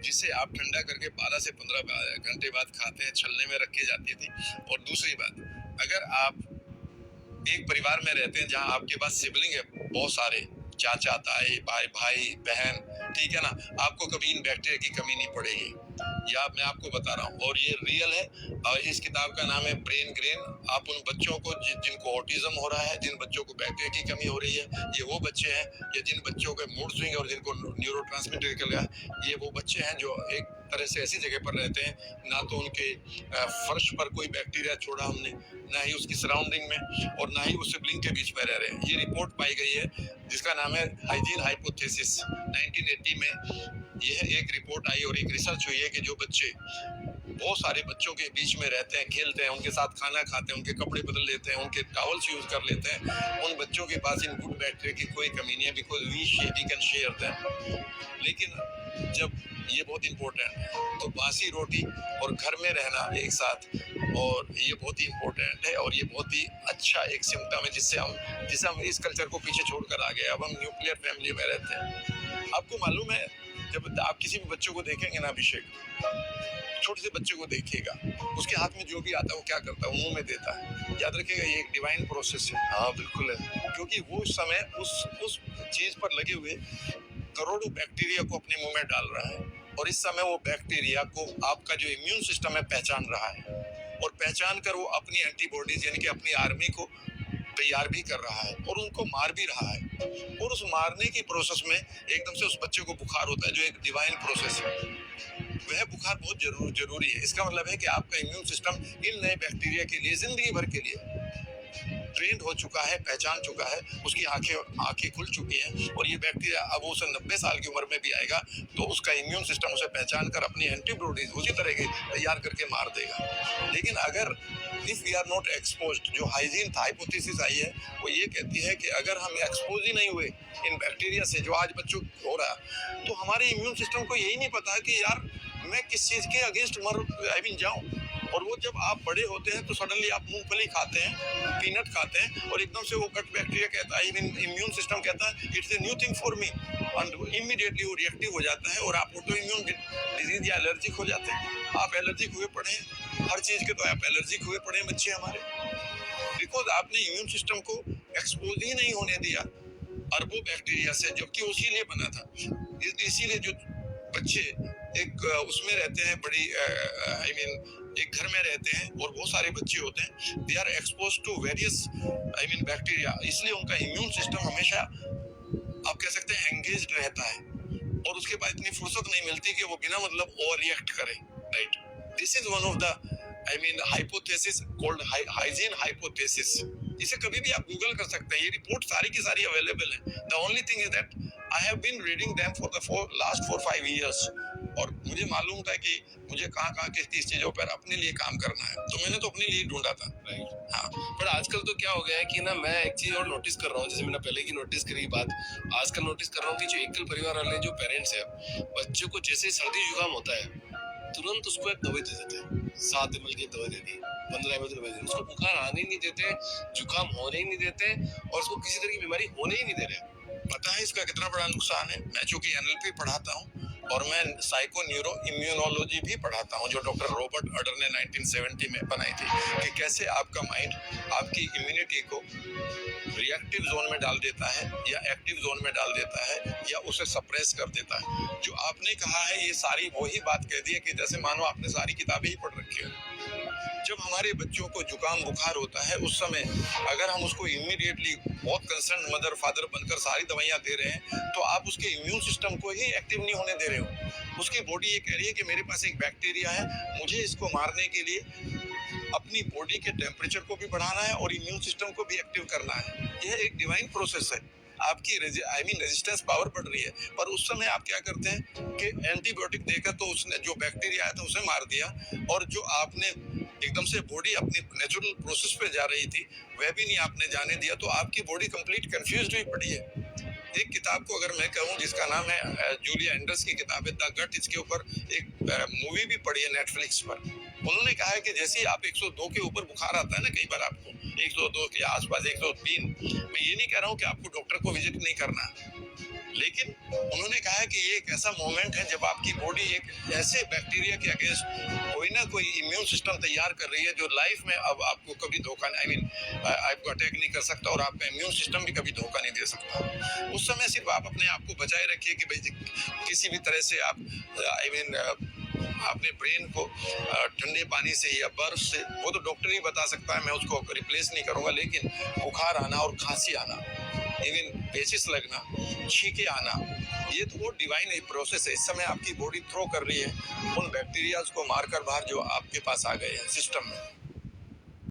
जिसे आप ठंडा करके 12 से 15 घंटे बाद खाते हैं, छलने में रखी जाती थी। और दूसरी बात, अगर आप एक परिवार में रहते हैं जहां आपके पास सिबलिंग है बहुत सारे, चाचा, ताए, भाई भाई बहन, ठीक है ना, आपको कभी इन बैक्टीरिया की कमी नहीं पड़ेगी। या मैं आपको बता रहा हूँ, और ये रियल है। और इस किताब का नाम है ब्रेन ग्रेन। आप उन बच्चों को जिनको ऑटिज्म हो रहा है, जिन बच्चों को बैक्टीरिया की कमी हो रही है, ये वो बच्चे हैं, या जिन बच्चों के मूड स्विंग है और जिनको न्यूरोट्रांसमीटर निकल गया, ये वो बच्चे हैं जो एक तरह से ऐसी जगह पर रहते हैं, ना तो उनके फर्श पर कोई बैक्टीरिया छोड़ा हमने, ना ही उसकी सराउंडिंग में, और ना ही उस सिबलिंग के बीच में रह रहे हैं। ये रिपोर्ट पाई गई है जिसका नाम है हाइजीन हाइपोथेसिस। 1980 में यह एक रिपोर्ट आई और एक रिसर्च हुई है कि जो बच्चे बहुत सारे बच्चों के बीच में रहते हैं, खेलते हैं, उनके साथ खाना खाते हैं, उनके कपड़े बदल लेते हैं, उनके टॉवल्स यूज कर लेते हैं, उन बच्चों के पास इन गुड बैक्टीरिया की कोई कमी नहीं है, because we can share them. लेकिन जब ये बहुत इंपॉर्टेंट है, तो बासी रोटी और घर में रहना एक साथ, और ये बहुत ही इंपॉर्टेंट है, और ये बहुत ही अच्छा एक सिम्टम है जिससे हम इस कल्चर को पीछे छोड़कर आ गए। अब हम न्यूक्लियर फैमिली में रहते हैं। आपको मालूम है, जब आप किसी भी बच्चों को देखेंगे ना अभिषेक, छोटे से बच्चे को देखिएगा, उसके हाथ में जो भी आता है वो क्या करता है, मुंह में देता है। याद रखिएगा, ये एक डिवाइन प्रोसेस है। हाँ बिल्कुल है, क्योंकि वो उस समय उस चीज पर लगे हुए करोड़ों बैक्टीरिया को अपने मुंह में डाल रहा है, और इस समय वो बैक्टीरिया को आपका जो इम्यून सिस्टम है पहचान रहा है, और पहचान कर वो अपनी एंटीबॉडीज यानी कि अपनी आर्मी को तैयार भी कर रहा है और उनको मार भी रहा है। और उस मारने की प्रोसेस में एकदम से उस बच्चे को बुखार होता है, जो एक डिवाइन प्रोसेस है। वह बुखार बहुत जरूरी है। इसका मतलब है कि आपका इम्यून सिस्टम इन नए बैक्टीरिया के लिए जिंदगी भर के लिए ट्रेंड हो चुका है, पहचान चुका है, उसकी आंखें खुल चुकी हैं, और ये बैक्टीरिया अब वो 90 साल की उम्र में भी आएगा तो उसका इम्यून सिस्टम उसे पहचान कर अपनी एंटीबॉडीज उसी तरह की तैयार करके मार देगा। लेकिन अगर if we are not exposed, जो हाइजीन हाइपोथेसिस आई है वो ये कहती है कि अगर हम एक्सपोज ही नहीं हुए इन बैक्टीरिया से जो आज बच्चों को हो रहा, तो हमारे इम्यून सिस्टम को यही नहीं पता कि यार मैं किस चीज के अगेंस्ट जाऊं। और वो जब आप बड़े होते हैं तो सडनली आप मूंगफली खाते हैं, पीनट खाते हैं, और एकदम से वो गट बैक्टीरिया कहता है, इम्यून सिस्टम कहता है it's a new thing for me, और इमीडिएटली वो रिएक्टिव हो जाता है और आप ऑटो इम्यून डिजीज या एलर्जिक हो जाते हैं। आप एलर्जिक हुए पड़े हैं हर चीज के, तो आप एलर्जिक हुए पड़े हैं बच्चे हमारे, बिकॉज आपने इम्यून सिस्टम को एक्सपोज ही नहीं होने दिया अरबों बैक्टीरिया से, जबकि उसी लिए बना था। इसीलिए जो बच्चे एक उसमें रहते हैं, बड़ी एक घर में रहते हैं और बहुत सारे बच्चे होते हैं, they are expose to various bacteria, इसलिए उनका इम्यून सिस्टम हमेशा आप कह सकते हैं एंगेज्ड रहता है, और उसके बाद इतनी फुर्सत नहीं मिलती कि वो बिना मतलब ओवर रिएक्ट करे। Right, this is one of the hypothesis called hygiene hypothesis. इसे कभी भी आप गूगल कर सकते हैं, ये रिपोर्ट सारी की सारी अवेलेबल है। The only thing is that I have been reading them for the last 4-5 years, और मुझे मालूम था कि मुझे कहाँ किस किस चीजों पर अपने लिए काम करना है, तो मैंने तो अपने लिए ढूंढा था। राइट। हाँ, पर आजकल तो क्या हो गया है कि ना, मैं एक चीज और नोटिस कर रहा हूँ, जैसे मैंने पहले की नोटिस करी बात, आजकल नोटिस कर रहा हूँ कि जो एकल परिवार वाले जो पेरेंट्स है, बच्चों को जैसे सर्दी जुकाम होता है तुरंत उसको एक दवाई दे देते हैं, 7 ml की दवाई दे दी, 15 ml की दवाई दे दी, उसको बुखार आने ही नहीं देते, जुकाम होने ही नहीं देते, और उसको किसी तरह की बीमारी होने ही नहीं दे रहे। पता है इसका कितना बड़ा नुकसान है? मैं चूंकि एनएलपी पढ़ाता हूँ और मैं साइको न्यूरो इम्यूनोलॉजी भी पढ़ाता हूँ, जो डॉक्टर रॉबर्ट अडर ने 1970 में बनाई थी, कि कैसे आपका माइंड आपकी इम्यूनिटी को रिएक्टिव जोन में डाल देता है या एक्टिव जोन में डाल देता है या उसे सप्रेस कर देता है। जो आपने कहा है ये सारी वही बात कह दी है कि जैसे मानो आपने सारी किताबें ही पढ़ रखी है। जब हमारे बच्चों को जुकाम बुखार होता है उस समय अगर हम उसको इमीडिएटली बहुत कंसर्न मदर फादर बनकर सारी दवाइयाँ दे रहे हैं, तो आप उसके इम्यून सिस्टम को ही एक्टिव नहीं होने दे रहे हो। उसकी बॉडी ये कह रही है कि मेरे पास एक बैक्टीरिया है, मुझे इसको मारने के लिए अपनी बॉडी के टेम्परेचर को भी बढ़ाना है और इम्यून सिस्टम को भी एक्टिव करना है। यह एक डिवाइन प्रोसेस है। आपकी रेजिस्टेंस पावर बढ़ रही है, पर उस समय आप क्या करते हैं कि एंटीबायोटिक देकर तो उसने जो बैक्टीरिया आया था उसे मार दिया, और जो आपने एकदम से बॉडी अपनी नेचुरल प्रोसेस पे जा रही थी वह भी नहीं आपने जाने दिया, तो आपकी बॉडी कंप्लीट कंफ्यूज्ड हुई पड़ी है। एक किताब को अगर मैं कहूँ जिसका नाम है जूलिया एंडर्स की किताब है द गट, इसके ऊपर एक मूवी भी पड़ी है नेटफ्लिक्स पर। उन्होंने कहा है कि जैसे ही आप 102 के ऊपर बुखार आता है ना, कई बार आपको 102 के आसपास 103, मैं ये नहीं कह रहा हूँ कि आपको डॉक्टर को विजिट नहीं करना, लेकिन उन्होंने कहा है कि ये एक ऐसा मोमेंट है जब आपकी बॉडी एक ऐसे बैक्टीरिया के अगेंस्ट कोई ना कोई इम्यून सिस्टम तैयार कर रही है जो लाइफ में अब आपको कभी धोखा आई मीन आपको अटैक नहीं कर सकता और आपका इम्यून सिस्टम भी कभी धोखा नहीं दे सकता। उस समय सिर्फ आप अपने आप को बचाए रखिए कि भाई किसी भी तरह से आप आई मीन अपने ब्रेन को ठंडे पानी से या बर्फ से, वो तो डॉक्टर ही बता सकता है, मैं उसको रिप्लेस नहीं करूंगा, लेकिन बुखार आना और खांसी आना, इवन पेचिस लगना, छींके आना, ये तो वो डिवाइन प्रोसेस है। इस समय आपकी बॉडी थ्रो कर रही है उन बैक्टीरियाज को मारकर बाहर जो आपके पास आ गए हैं सिस्टम में।